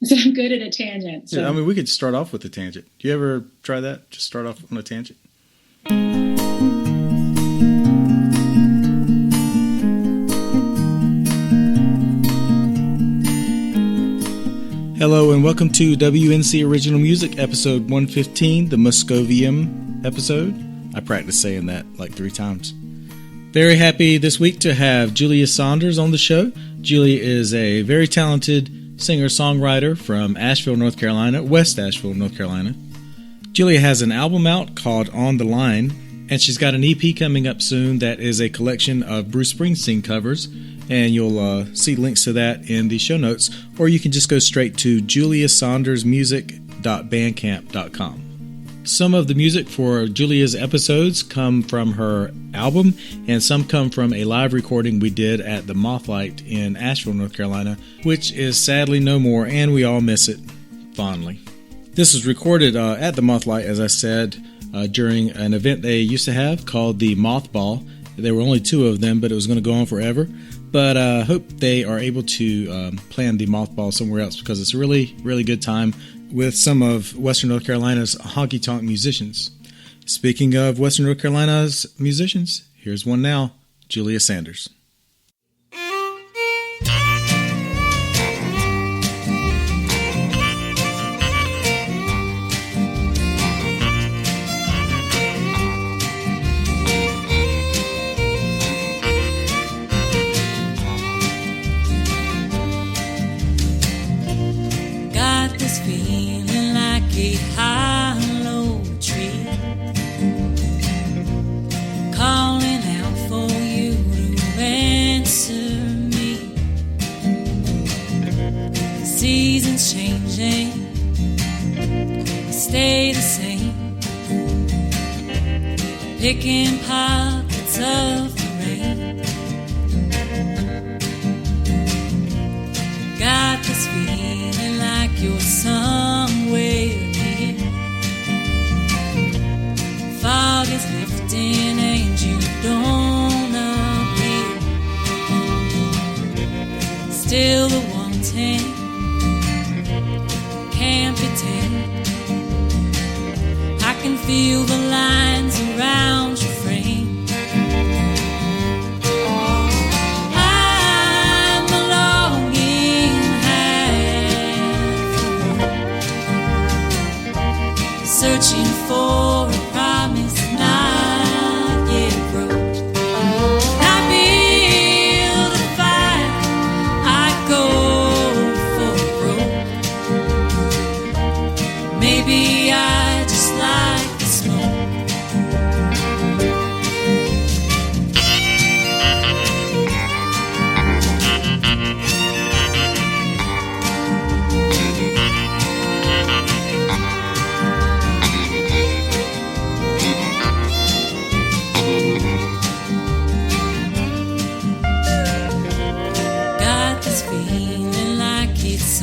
So I'm good at a tangent. So. Yeah, I mean, we could start off with a tangent. Do you ever try that? Just start off on a tangent? Hello and welcome to WNC Original Music, episode 115, the Muscovium episode. I practiced saying that like 3 times. Very happy this week to have Julia Saunders on the show. Julia is a very talented singer-songwriter from Asheville, North Carolina, West Asheville, North Carolina. Julia has an album out called On the Line, and she's got an EP coming up soon that is a collection of Bruce Springsteen covers. And you'll see links to that in the show notes, or you can just go straight to juliasaundersmusic.bandcamp.com. Some of the music for Julia's episodes come from her album, and some come from a live recording we did at the Mothlight in Asheville, North Carolina, which is sadly no more, and we all miss it fondly. This was recorded at the Mothlight, as I said, during an event they used to have called the Mothball. There were only 2 of them, but it was going to go on forever. But I hope they are able to plan the Mothball somewhere else, because it's a really, really good time with some of Western North Carolina's honky-tonk musicians. Speaking of Western North Carolina's musicians, here's one now, Julia Saunders. Hollow tree calling out for you to answer me. Seasons changing, stay the same, picking pockets of the rain. Got this feeling like you're somewhere. Fog is lifting and you don't appear. Still the wanting can't be tamed. I can feel the lines around your frame. I'm the longing half, searching for a promise not yet broke. I build a fire, I go for broke. Maybe I just like the smoke.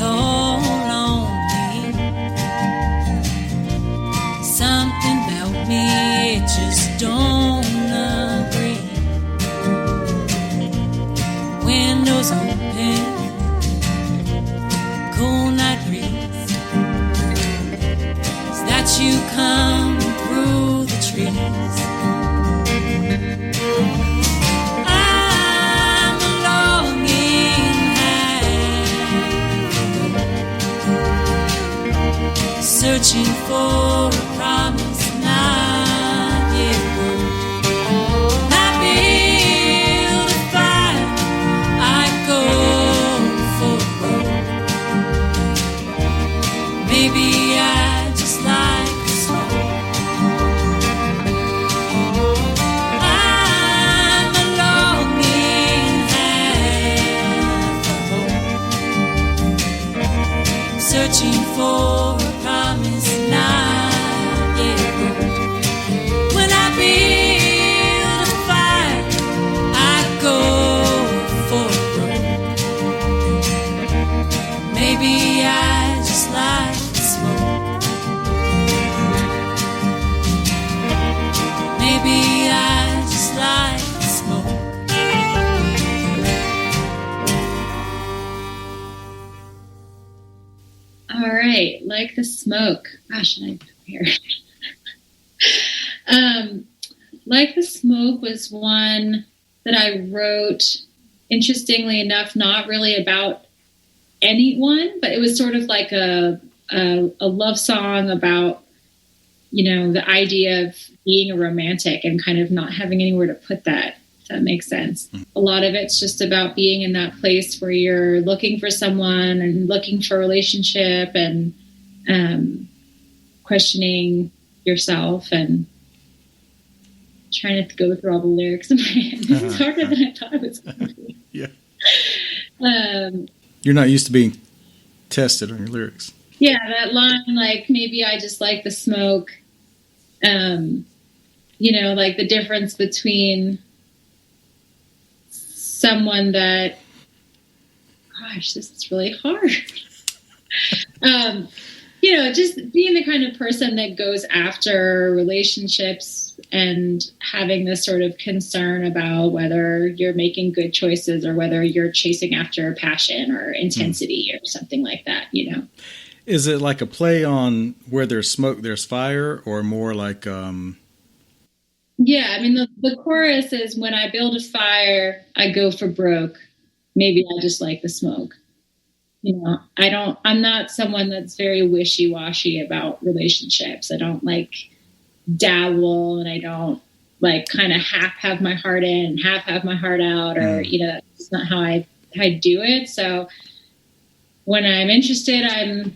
All on me. Something about me, it just don't agree. Windows open, cool night breeze. Is that you coming through the trees? Searching for a promise not yet broke. I build a fire, I go for broke. Maybe I just like the smoke. I'm a longing half, searching for a promise not yet broke. When I build a fire, I go for broke. Maybe I just like the smoke. Maybe I just like the smoke. All right. Like the Smoke. Gosh, should I prepare? Like the Smoke was one that I wrote, interestingly enough, not really about anyone, but it was sort of like a love song about, the idea of being a romantic and kind of not having anywhere to put that, if that makes sense. A lot of it's just about being in that place where you're looking for someone and looking for a relationship and questioning yourself and trying to go through all the lyrics in my head. This is harder than I thought it was going to be. Yeah. You're not used to being tested on your lyrics. Yeah, that line, like, maybe I just like the smoke. Like the difference between someone that, gosh, this is really hard. Just being the kind of person that goes after relationships and having this sort of concern about whether you're making good choices or whether you're chasing after passion or intensity or something like that, Is it like a play on where there's smoke, there's fire, or more like... Yeah, I mean, the chorus is, when I build a fire, I go for broke. Maybe I just like the smoke. I'm not someone that's very wishy-washy about relationships. I don't like dabble, and I don't like kind of half have my heart in and half have my heart out, or, it's not how I do it. So when I'm interested, I'm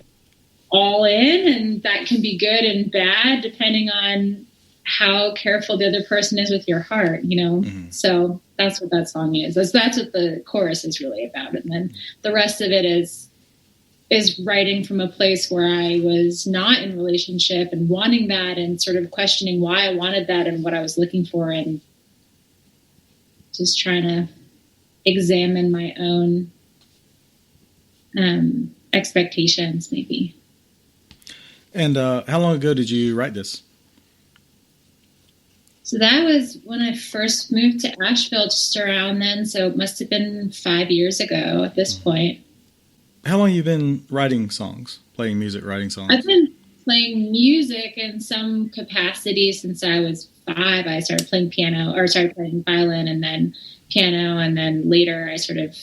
all in, and that can be good and bad depending on how careful the other person is with your heart, So that's what that song is. That's what the chorus is really about. And then the rest of it is writing from a place where I was not in a relationship and wanting that and sort of questioning why I wanted that and what I was looking for, and just trying to examine my own expectations maybe. And how long ago did you write this? So that was when I first moved to Asheville, just around then. So it must have been 5 years ago at this point. How long have you been writing songs, playing music, writing songs? I've been playing music in some capacity since I was 5. I started playing violin and then piano. And then later I sort of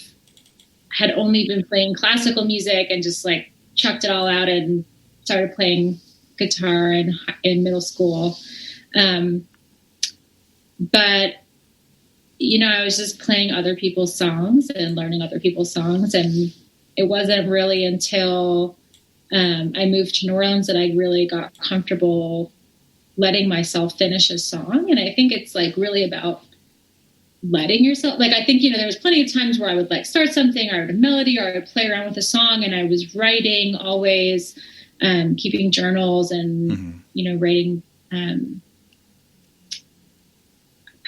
had only been playing classical music and just like chucked it all out and started playing guitar in middle school. But, I was just playing other people's songs and learning other people's songs. And it wasn't really until I moved to New Orleans that I really got comfortable letting myself finish a song. And I think it's like really about letting yourself, like, I think, there was plenty of times where I would like start something, or I would have a melody, or I would play around with a song, and I was writing always, keeping journals and, writing,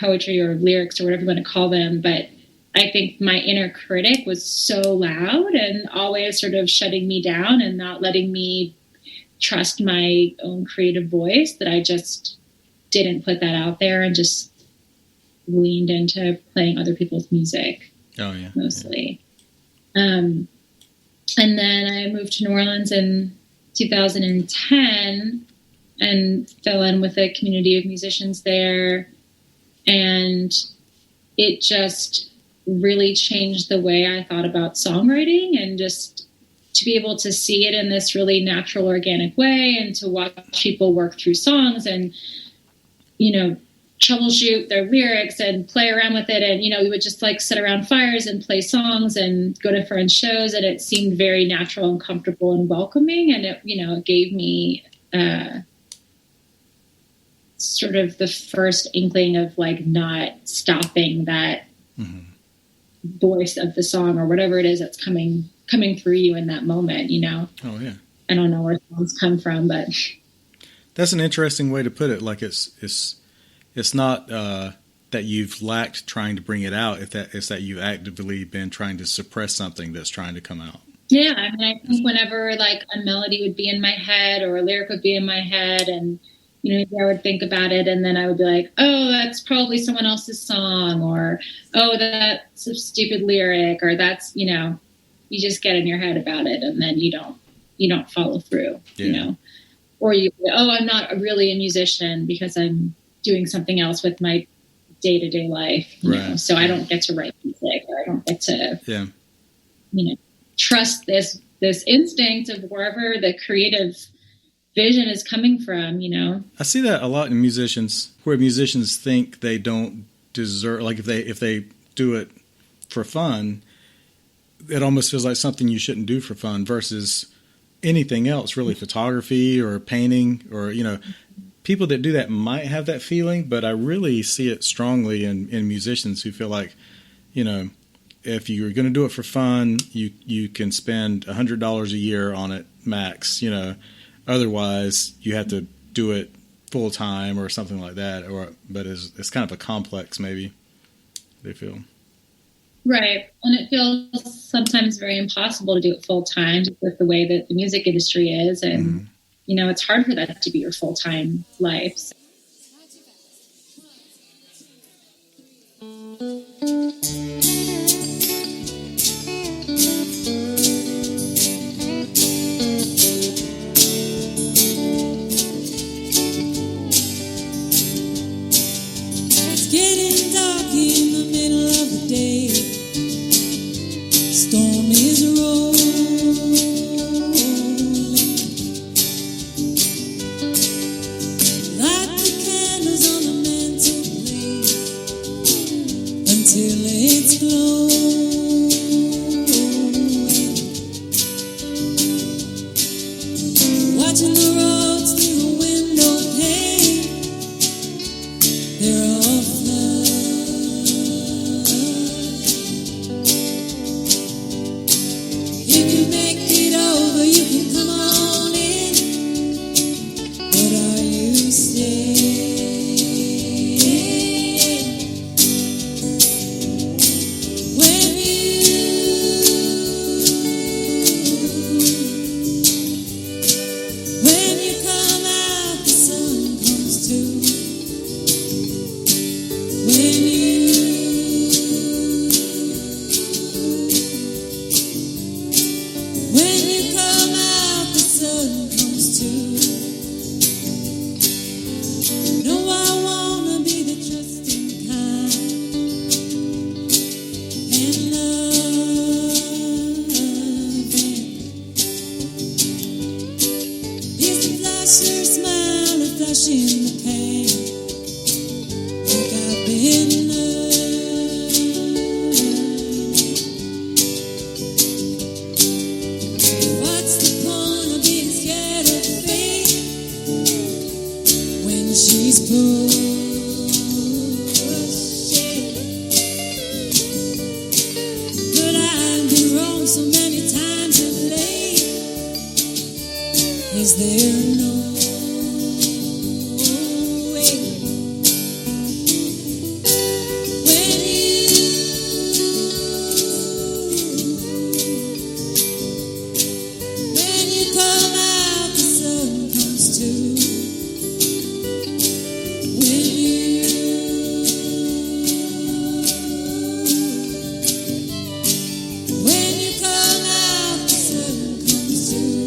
poetry or lyrics or whatever you want to call them. But I think my inner critic was so loud and always sort of shutting me down and not letting me trust my own creative voice that I just didn't put that out there and just leaned into playing other people's music. Oh, yeah. Mostly. Yeah. And then I moved to New Orleans in 2010 and fell in with a community of musicians there. And it just really changed the way I thought about songwriting, and just to be able to see it in this really natural, organic way, and to watch people work through songs and, troubleshoot their lyrics and play around with it. And, we would just like sit around fires and play songs and go to friends' shows. And it seemed very natural and comfortable and welcoming. And it, it gave me, sort of the first inkling of like not stopping that voice of the song or whatever it is that's coming through you in that moment, Oh, yeah. I don't know where songs come from, but that's an interesting way to put it. Like it's not that you've lacked trying to bring it out. It's that you've actively been trying to suppress something that's trying to come out. Yeah. I mean, I think whenever like a melody would be in my head or a lyric would be in my head, and I would think about it, and then I would be like, oh, that's probably someone else's song, or, oh, that's a stupid lyric, or that's, you just get in your head about it, and then you don't you don't follow through, you know, or I'm not really a musician because I'm doing something else with my day-to-day life, you know, so I don't get to write music, or I don't get to, you know, trust this instinct of wherever the creative vision is coming from, you know. I see that a lot in musicians, where musicians think they don't deserve, like if they do it for fun, it almost feels like something you shouldn't do for fun, versus anything else, really, photography or painting, or, you know, people that do that might have that feeling, but I really see it strongly in musicians who feel like, you know, if you're going to do it for fun, you can spend $100 a year on it max, you know, otherwise you have to do it full time or something like that. But it's kind of a complex, maybe, they feel. Right. And it feels sometimes very impossible to do it full time with the way that the music industry is. And, you know, it's hard for that to be your full-time life. So. It's getting dark in the middle of the day. Storm is rolling. Light the candles on the mantelpiece until it's glowing. Watching the roads through the window pane, they're all flood. If you make it over, you can come on in. But are you staying? When you come out, the sun comes too. When you come out, the sun comes too. No, I wanna be the trusting kind and loving. Here's the flasher smile, a flash in the pan, like I've been learning. What's the point of being scared of fate when she's pushing? But I've been wrong so many times of late. Is there no way? When you come out, the sun comes too. When you come out, the sun comes too.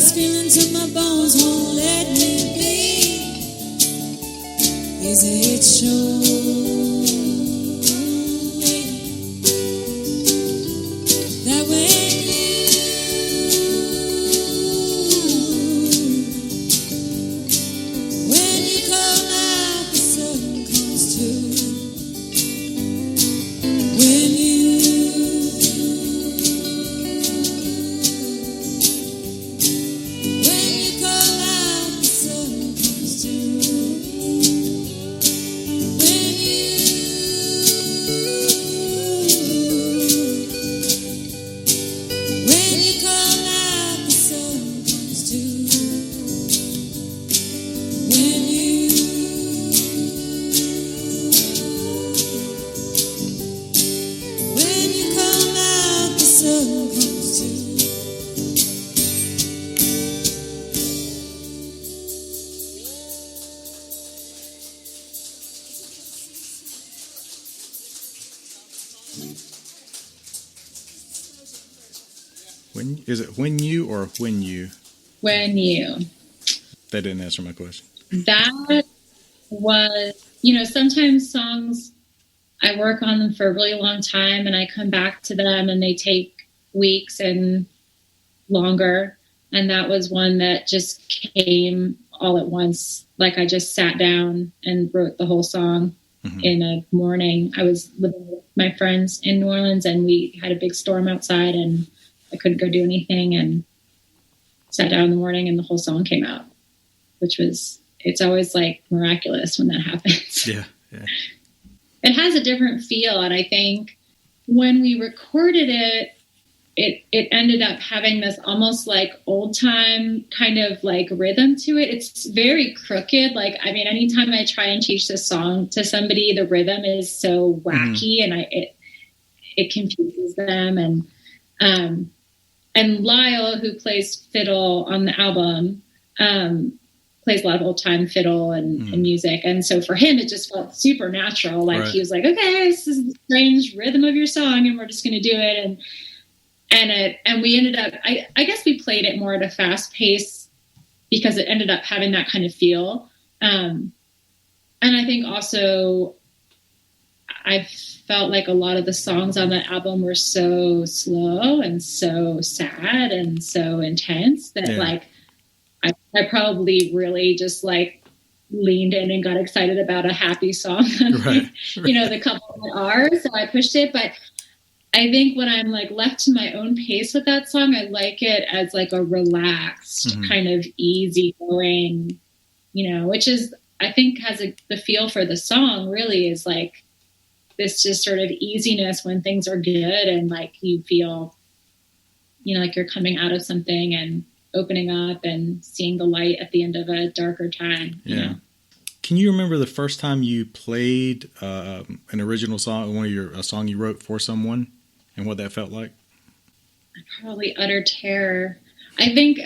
this feeling till my bones won't let me be. Is it true that when you come out, the sun comes too? When you come out, the sun comes too. When you come out, the sun comes too. When you come out, the sun comes too. When is it? When you or when you? When you. That didn't answer my question. That was, sometimes songs, I work on them for a really long time and I come back to them and they take weeks and longer. And that was one that just came all at once. Like I just sat down and wrote the whole song in a morning. I was living with my friends in New Orleans and we had a big storm outside and I couldn't go do anything and sat down in the morning and the whole song came out, which was, it's always like miraculous when that happens. Yeah. It has a different feel. And I think when we recorded it, it ended up having this almost like old time kind of like rhythm to it. It's very crooked. Like, I mean, anytime I try and teach this song to somebody, the rhythm is so wacky and it confuses them. And Lyle, who plays fiddle on the album, plays a lot of old time fiddle and music. And so for him, it just felt super natural. Like he was like, okay, this is the strange rhythm of your song and we're just going to do it. And we ended up, I guess we played it more at a fast pace because it ended up having that kind of feel. And I think also I felt like a lot of the songs on that album were so slow and so sad and so intense that like, I probably really just like leaned in and got excited about a happy song, the couple that are, so I pushed it. But I think when I'm like left to my own pace with that song, I like it as like a relaxed kind of easy going, which is, I think has the feel for the song really is like this just sort of easiness when things are good and like you feel, like you're coming out of something and opening up and seeing the light at the end of a darker time. Yeah. Can you remember the first time you played an original song, a song you wrote for someone, and what that felt like? Probably utter terror. I think,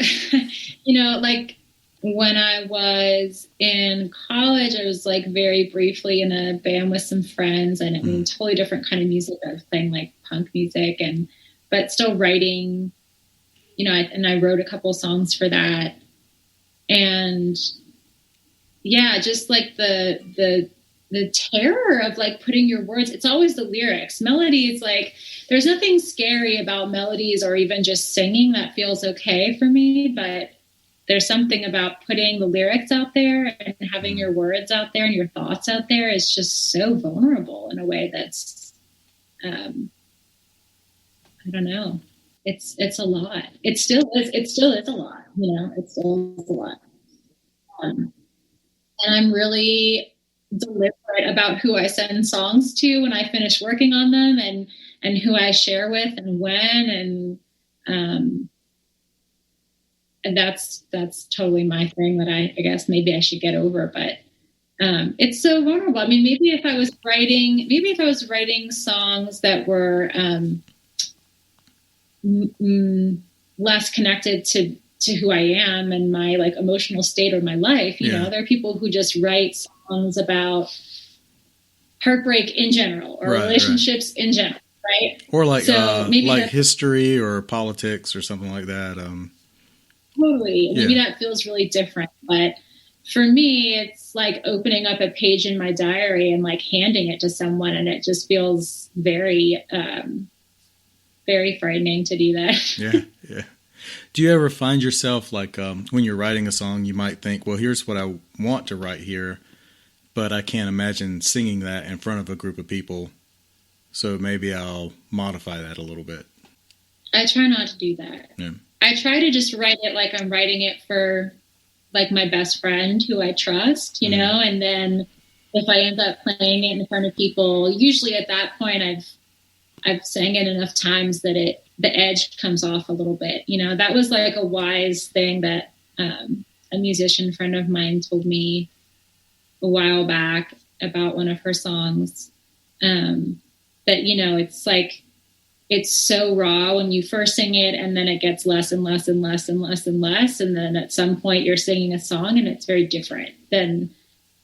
like when I was in college, I was like very briefly in a band with some friends, and totally different kind of music. I was playing like punk music, but still writing. And I wrote a couple songs for that. And yeah, just like the terror of like putting your words, it's always the lyrics. Melodies, like there's nothing scary about melodies or even just singing that feels okay for me. But there's something about putting the lyrics out there and having your words out there and your thoughts out there is just so vulnerable in a way that's, I don't know. It's a lot. It still is a lot, it still is a lot. And I'm really deliberate about who I send songs to when I finish working on them and who I share with and when, and that's totally my thing that I guess maybe I should get over, but it's so vulnerable. I mean, maybe if I was writing songs that were, less connected to who I am and my like emotional state or my life. There are people who just write songs about heartbreak in general or relationships in general, right? Or like so maybe like history or politics or something like that. Totally. Maybe that feels really different, but for me, it's like opening up a page in my diary and like handing it to someone, and it just feels very, very frightening to do that. Yeah. Do you ever find yourself like when you're writing a song, you might think, well, here's what I want to write here, but I can't imagine singing that in front of a group of people, so maybe I'll modify that a little bit? I try not to do that. Yeah. I try to just write it like I'm writing it for like my best friend who I trust, you know, and then if I end up playing it in front of people, usually at that point I've sang it enough times that the edge comes off a little bit. You know, that was like a wise thing that a musician friend of mine told me a while back about one of her songs. That, you know, it's like, it's so raw when you first sing it, and then it gets less and less and less and less and less. And then at some point you're singing a song and it's very different. Then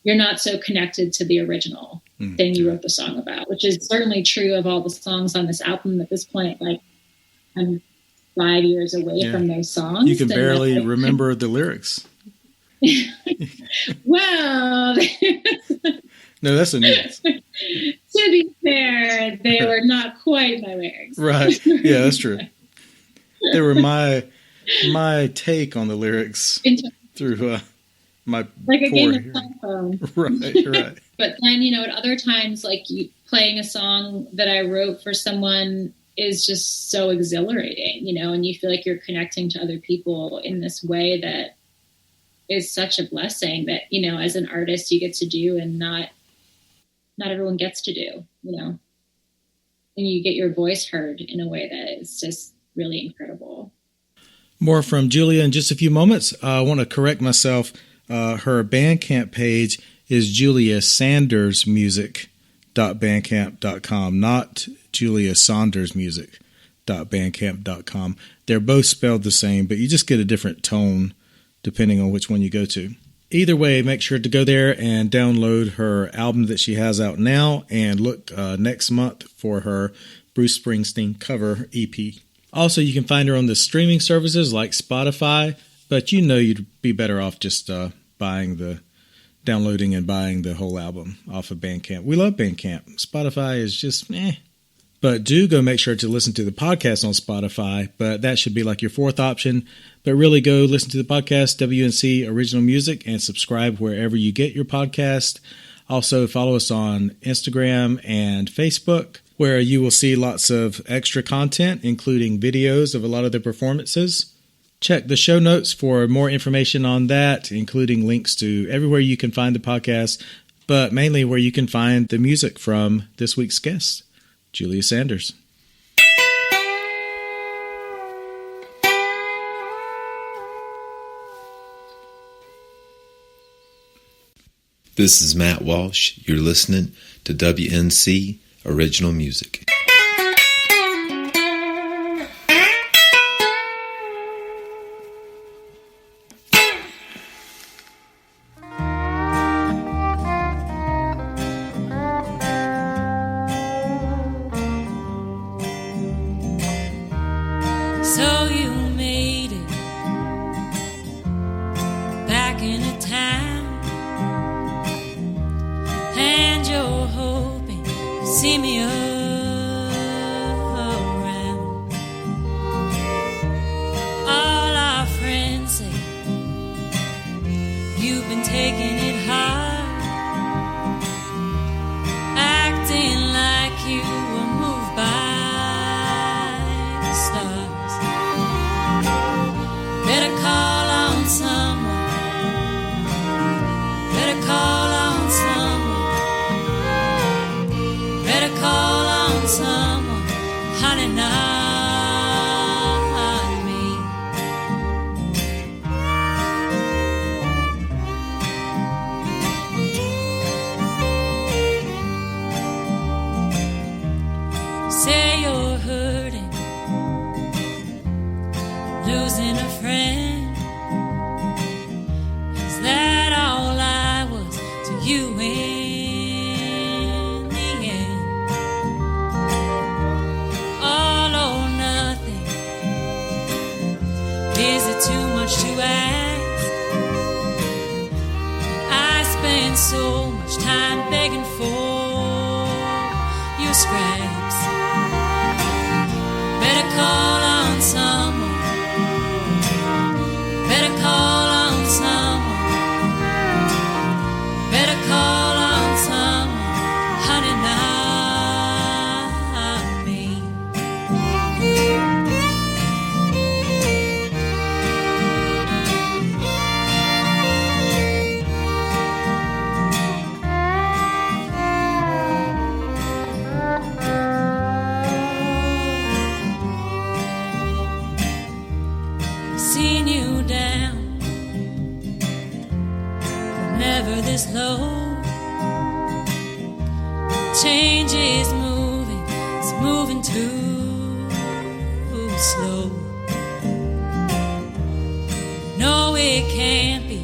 you're not so connected to the original thing you wrote the song about, which is certainly true of all the songs on this album at this point. Like, I'm 5 years away from those songs. You can barely remember the lyrics. Well, no, that's a nuance. To be fair, they were not quite my lyrics. Right. Yeah, that's true. They were my take on the lyrics through my like a poor game of telephone. Right. But then, you know, at other times, like playing a song that I wrote for someone is just so exhilarating, you know, and you feel like you're connecting to other people in this way that is such a blessing that, you know, as an artist you get to do and not everyone gets to do, you know, and you get your voice heard in a way that is just really incredible. More from Julia in just a few moments. I want to correct myself. Her Bandcamp page is juliasandersmusic.bandcamp.com, not juliasaundersmusic.bandcamp.com. They're both spelled the same, but you just get a different tone depending on which one you go to. Either way, make sure to go there and download her album that she has out now, and look next month for her Bruce Springsteen cover EP. Also, you can find her on the streaming services like Spotify, but you know you'd be better off just downloading and buying the whole album off of Bandcamp. We love Bandcamp. Spotify is just But do go make sure to listen to the podcast on Spotify, but that should be like your fourth option. But really go listen to the podcast, WNC Original Music, and subscribe wherever you get your podcast. Also, follow us on Instagram and Facebook, where you will see lots of extra content, including videos of a lot of the performances. Check the show notes for more information on that, including links to everywhere you can find the podcast, but mainly where you can find the music from this week's guest, Julia Sanders. This is Matt Walsh. You're listening to WNC Original Music. So you made it back into town, and you're hoping to see me around. All our friends say you've been taking it hard, acting like you were moved by the stars. Better call on someone. Better call on someone. Better call on someone. Honey, not me. Say you're hurting, losing a friend. Is that all I was to you in the end? All or nothing. Is it too much to so much time begging for your scraps. Better call on someone. Better call on someone. Better call on someone. Honey, not me. Seen you down, never this low. Change is moving, it's moving too slow. No, it can't be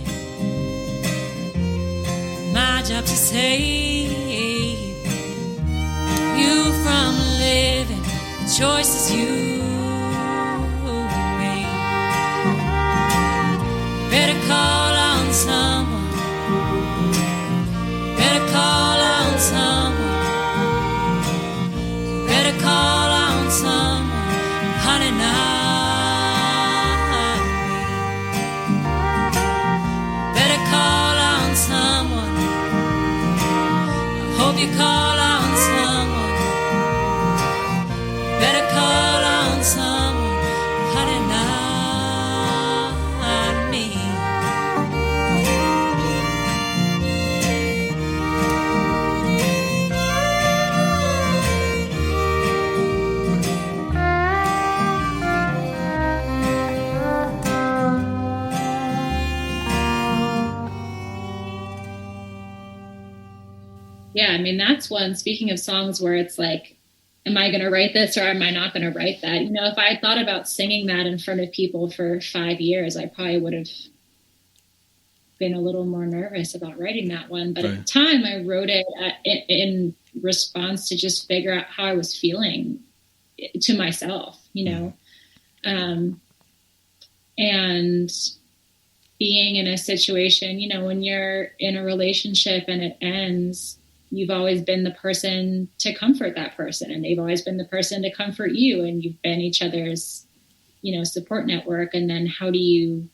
my job to save you from living the choices you made. Better call on someone. Better call on someone. Better call on someone. Honey, not me. Better call on someone. I hope you call on someone. Better call on someone. Honey, not me. Yeah, I mean, that's one, speaking of songs where it's like, am I going to write this or am I not going to write that? You know, if I had thought about singing that in front of people for 5 years, I probably would have been a little more nervous about writing that one. But at the time, I wrote it in response to just figure out how I was feeling to myself, you know. And being in a situation, you know, when you're in a relationship and it ends, you've always been the person to comfort that person, and they've always been the person to comfort you, and you've been each other's, you know, support network. And then how do you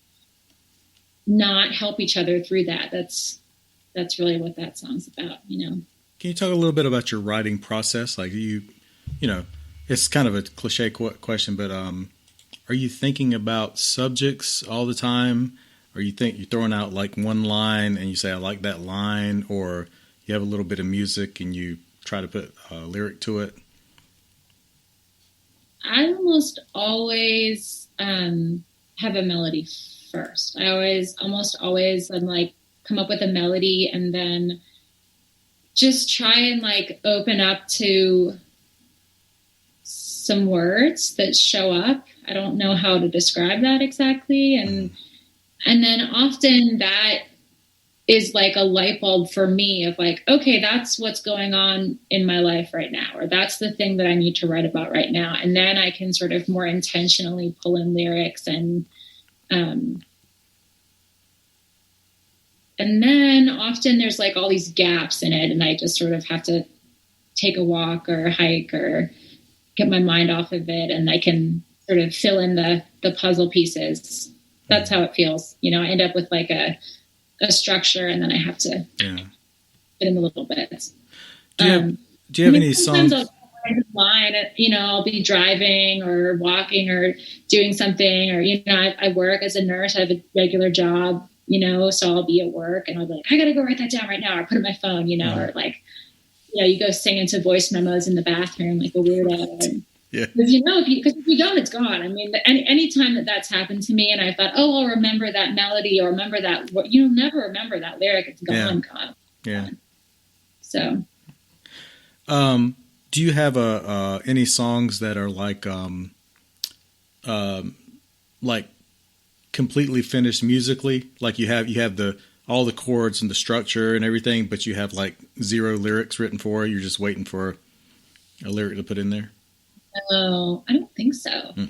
not help each other through that? That's really what that song's about, you know. Can you talk a little bit about your writing process? Like you know, it's kind of a cliche question, but are you thinking about subjects all the time? Or you think you're throwing out like one line and you say, I like that line, or you have a little bit of music and you try to put a lyric to it? I almost always have a melody first. Almost always I'm like come up with a melody and then just try and like open up to some words that show up. I don't know how to describe that exactly. And then often that is like a light bulb for me of like, okay, that's what's going on in my life right now, or that's the thing that I need to write about right now. And then I can sort of more intentionally pull in lyrics and then often there's like all these gaps in it, and I just sort of have to take a walk or a hike or get my mind off of it, and I can sort of fill in the puzzle pieces. That's how it feels. You know, I end up with like a structure, and then I have to fit in a little bit. Do you have any songs? I'll find a line, you know, I'll be driving or walking or doing something, or, you know, I work as a nurse. I have a regular job, you know, so I'll be at work and I'll be like, I got to go write that down right now, or put it on my phone, you know, or like, you know, you go sing into voice memos in the bathroom like a weirdo. And, because if you don't, it's gone. I mean, any time that's happened to me and I thought, oh, I'll remember that melody or remember that, you'll never remember that lyric. It's gone. Yeah. So, do you have any songs that are like completely finished musically? Like you have all the chords and the structure and everything, but you have like zero lyrics written for it. You're just waiting for a lyric to put in there. No, I don't think so. I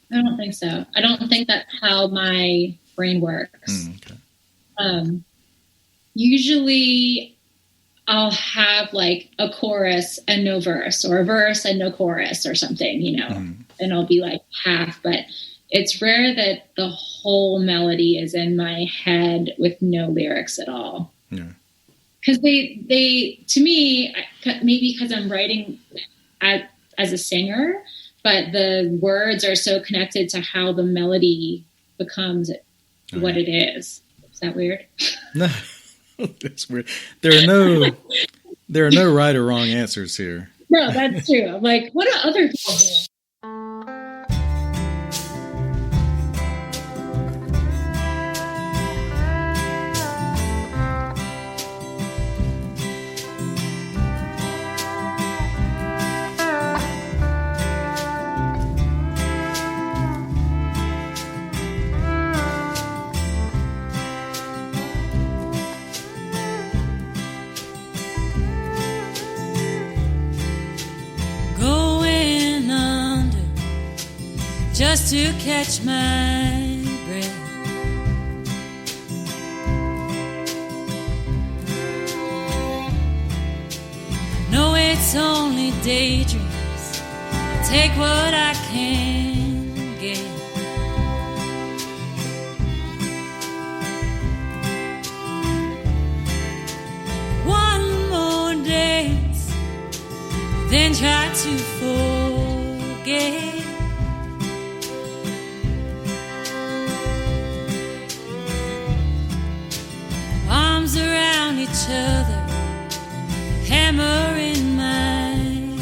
don't think so. I don't think that's how my brain works. Okay. usually I'll have like a chorus and no verse, or a verse and no chorus, or something, you know, and I'll be like half, but it's rare that the whole melody is in my head with no lyrics at all. Yeah. Because they, to me, maybe because I'm writing as a singer, but the words are so connected to how the melody becomes what it is. Is that weird? No, that's weird. There are no right or wrong answers here. No, that's true. I'm like, what do other people do? Just to catch my breath. No, it's only daydreams. I'll take what I can get. One more dance, then try to forget. Around each other, hammer in my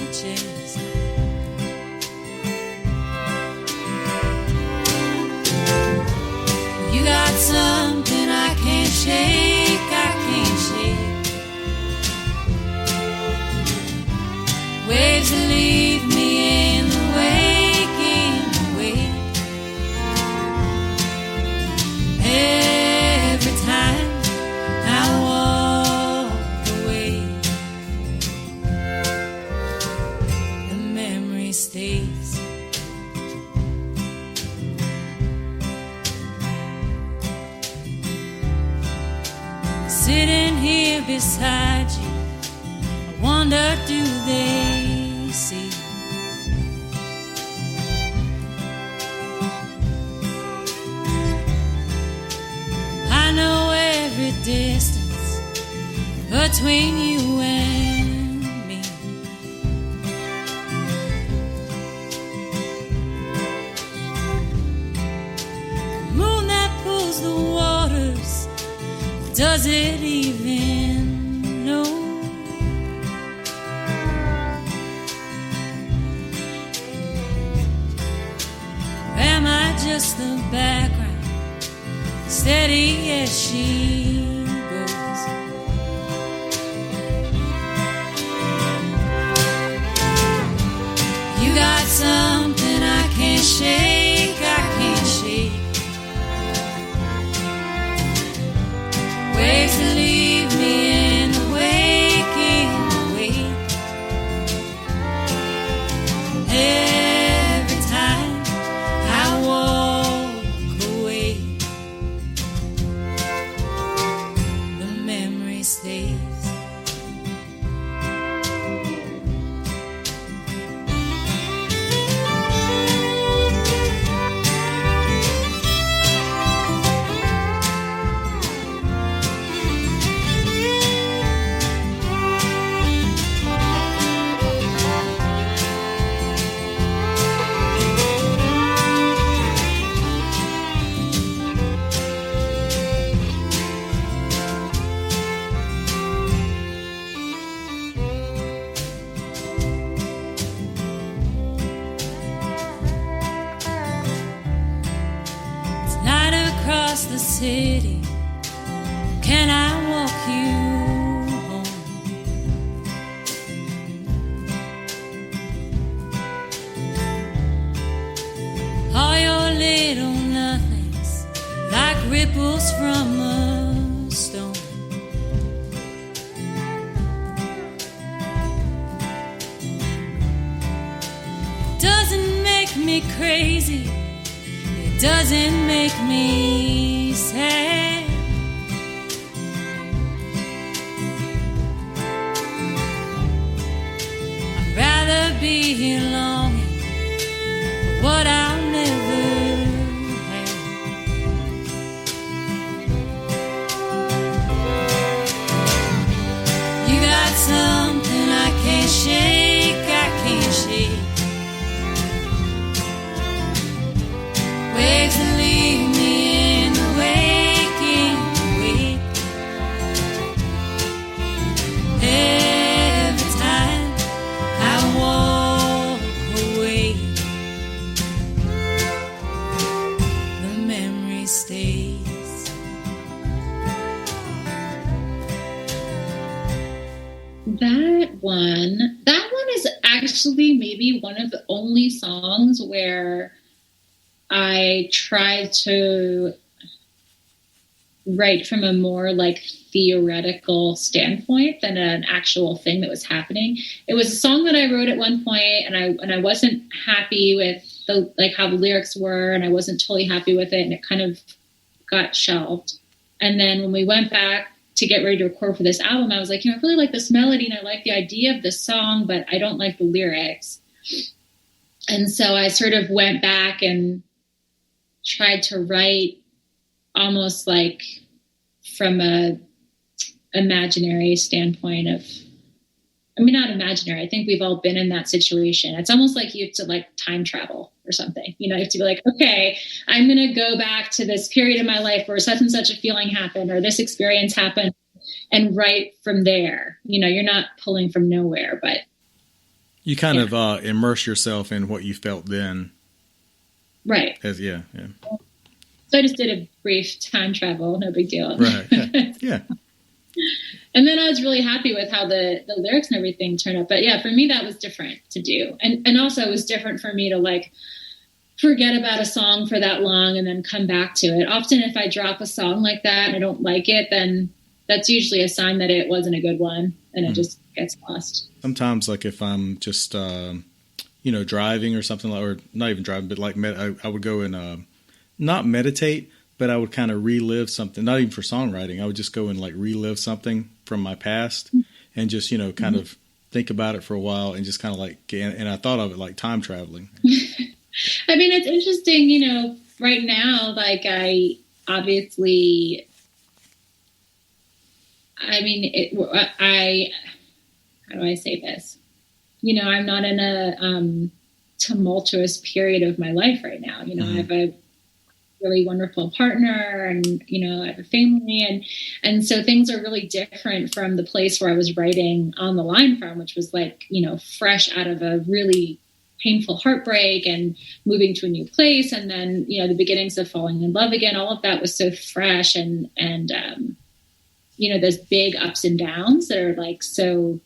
chest. You got something I can't shake, I can't shake. Waves that leave me in the wake, in the wake. Every time I walk away, the memory stays. Sitting here beside you, I wonder, do they see? I know every distance between you and me. The moon that pulls the waters, does it even know? Or am I just the background, steady as she goes? You got something I can't shake, I can't shake. Waves that leave me in the wake, in the wake. Every time I walk away, the memory stays. Across the city, can I walk you home? All your little nothings, like ripples from a stone. Doesn't make me crazy, doesn't make me sad. stays. That one is actually maybe one of the only songs where I tried to write from a more like theoretical standpoint than an actual thing that was happening. It was a song that I wrote at one point, and I wasn't happy with the like how the lyrics were, and I wasn't totally happy with it, and it kind of got shelved. And then when we went back to get ready to record for this album, I was like, I really like this melody and I like the idea of this song, but I don't like the lyrics. And so I sort of went back and tried to write almost like from a imaginary standpoint of, not imaginary. I think we've all been in that situation. It's almost like you have to like time travel or something. You have to be like, okay, I'm going to go back to this period in my life where such and such a feeling happened or this experience happened and write from there. You're not pulling from nowhere, but you kind of immerse yourself in what you felt then. Right. Yeah. So I just did a brief time travel. No big deal. Right. Yeah. And then I was really happy with how the lyrics and everything turned out. But yeah, for me, that was different to do. And also it was different for me to like forget about a song for that long and then come back to it. Often if I drop a song like that and I don't like it, then that's usually a sign that it wasn't a good one and it just gets lost. Sometimes like if I'm just, driving or something like, or not even driving, but like I would go and not meditate, but I would kind of relive something, not even for songwriting. I would just go and like relive something from my past and just, kind of think about it for a while and just kind of like, and I thought of it like time traveling. It's interesting, right now, like I obviously, how do I say this? I'm not in a tumultuous period of my life right now. I have a really wonderful partner and, I have a family and so things are really different from the place where I was writing On the Line from, which was like, fresh out of a really painful heartbreak and moving to a new place. And then, the beginnings of falling in love again, all of that was so fresh and those big ups and downs that are like so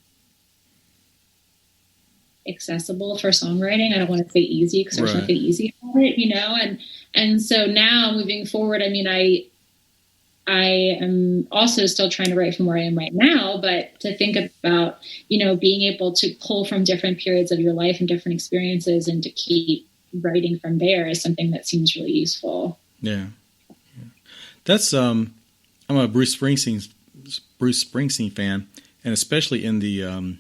accessible for songwriting. I don't want to say easy because there's nothing easy about it, and so now moving forward, I am also still trying to write from where I am right now, but to think about, being able to pull from different periods of your life and different experiences and to keep writing from there is something that seems really useful. Yeah. That's, I'm a Bruce Springsteen fan, and especially in the,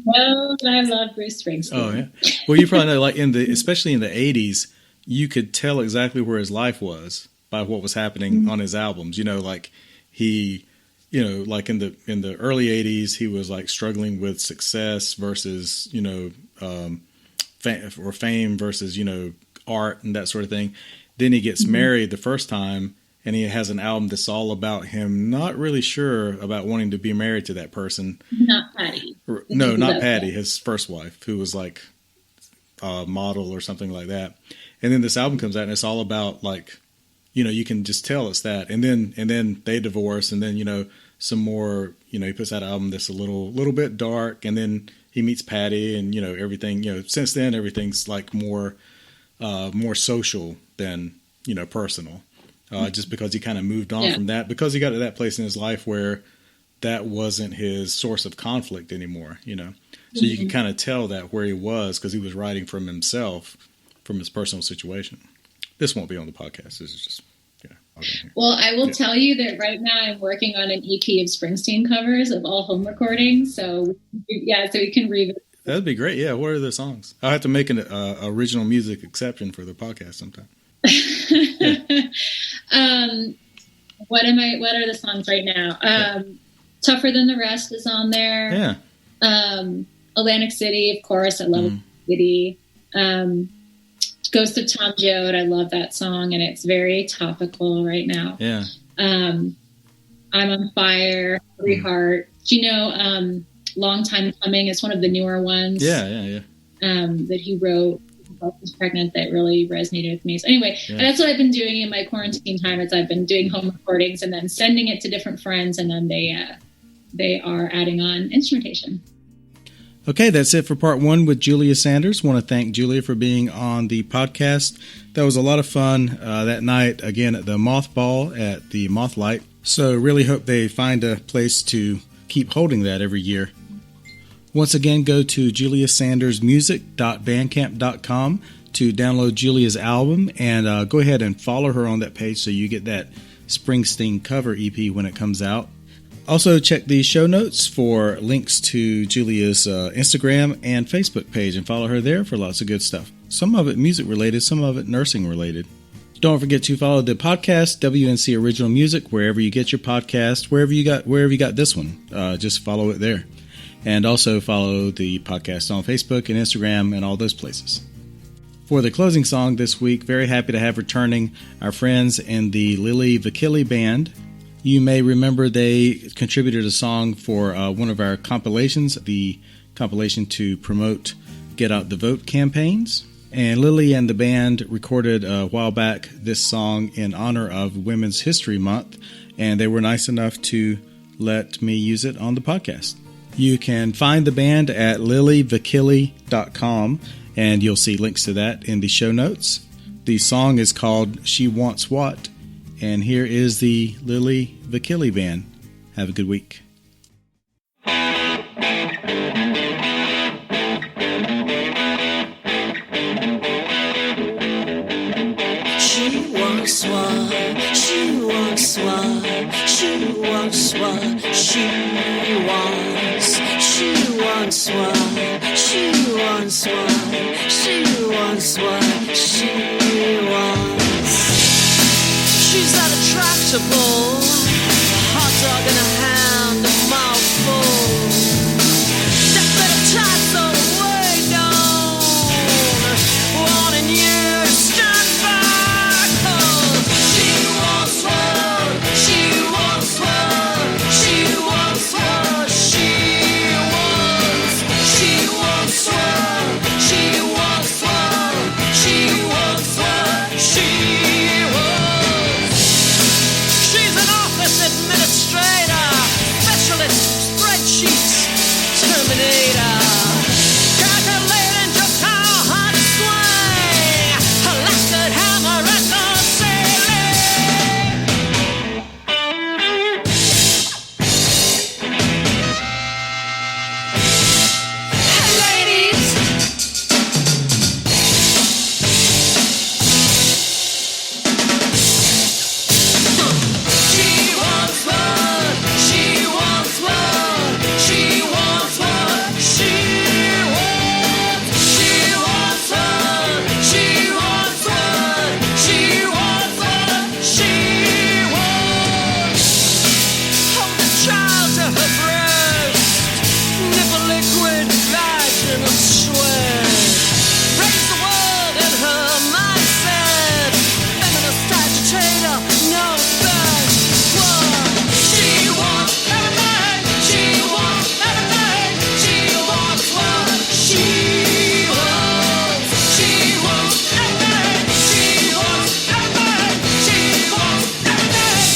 well, I love Bruce Springsteen. Oh yeah. Well, you probably know, like especially in the 80s, you could tell exactly where his life was by what was happening on his albums. Like he, like in the early 80s, he was like struggling with success versus, fame versus, art and that sort of thing. Then he gets married the first time and he has an album that's all about him not really sure about wanting to be married to that person. Not Patty. No, not Patty, his first wife, who was like a model or something like that. And then this album comes out and it's all about like, you can just tell it's that. And then they divorce and then, some more, he puts out an album that's a little bit dark and then he meets Patty and, everything, since then everything's like more social than, personal. Just because he kind of moved on from that, because he got to that place in his life where that wasn't his source of conflict anymore, So you can kind of tell that where he was because he was writing from himself, from his personal situation. This won't be on the podcast. This is just, Well, I will tell you that right now I'm working on an EP of Springsteen covers of all home recordings. So we can revisit. That'd be great. Yeah. What are the songs? I'll have to make an original music exception for the podcast sometime. What are the songs right now? Tougher Than the Rest is on there. Yeah. Atlantic City, of course. I love Atlantic City. Ghost of Tom Joad. I love that song, and it's very topical right now. Yeah. I'm on Fire, Every Heart. Do you know Long Time Coming? It's one of the newer ones. Yeah. That he wrote. myself was pregnant that really resonated with me. So anyway, and that's what I've been doing in my quarantine time is I've been doing home recordings and then sending it to different friends, and then they are adding on instrumentation. Okay, that's it for part one with Julia Sanders. Want to thank Julia for being on the podcast. That was a lot of fun that night, again, at the Moth Ball at the Mothlight. So really hope they find a place to keep holding that every year. Once again, go to juliasandersmusic.bandcamp.com to download Julia's album, and go ahead and follow her on that page so you get that Springsteen cover EP when it comes out. Also, check the show notes for links to Julia's Instagram and Facebook page, and follow her there for lots of good stuff. Some of it music related, some of it nursing related. Don't forget to follow the podcast, WNC Original Music, wherever you get your podcast, wherever you got this one. Just follow it there. And also follow the podcast on Facebook and Instagram and all those places. For the closing song this week, very happy to have returning our friends in the Lily Vakili Band. You may remember they contributed a song for one of our compilations, the compilation to promote Get Out the Vote campaigns. And Lily and the band recorded a while back this song in honor of Women's History Month, and they were nice enough to let me use it on the podcast. You can find the band at lilyvakili.com, and you'll see links to that in the show notes. The song is called She Wants What, and here is the Lily Vakili Band. Have a good week. She wants what, she wants what, she wants what, she wants. She wants what, she wants what, she wants what, she wants. She's unattractable, hot dog in a hand, a mouthful. That better tights all the way down, wanting you to stand back. She wants what, she wants what, she wants what, she wants. She wants what, she wants what, she wants what, she wants. She's an office administrator, specialist, spreadsheets, terminator. Calculating just how hard to swing a lasted hammer at the ceiling. Hey ladies, she wants what, she wants what, she wants what, she wants. She wants what, she wants what, she wants what, she wants. Hold the child to her breast, nipple liquid, vaginal sweat. Raise the world in her mindset, feminist agitator, no thanks. What? She wants everything, she wants everything, she wants what she wants. She wants everything, she wants everything, she wants everything.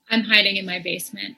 I'm hiding in my basement.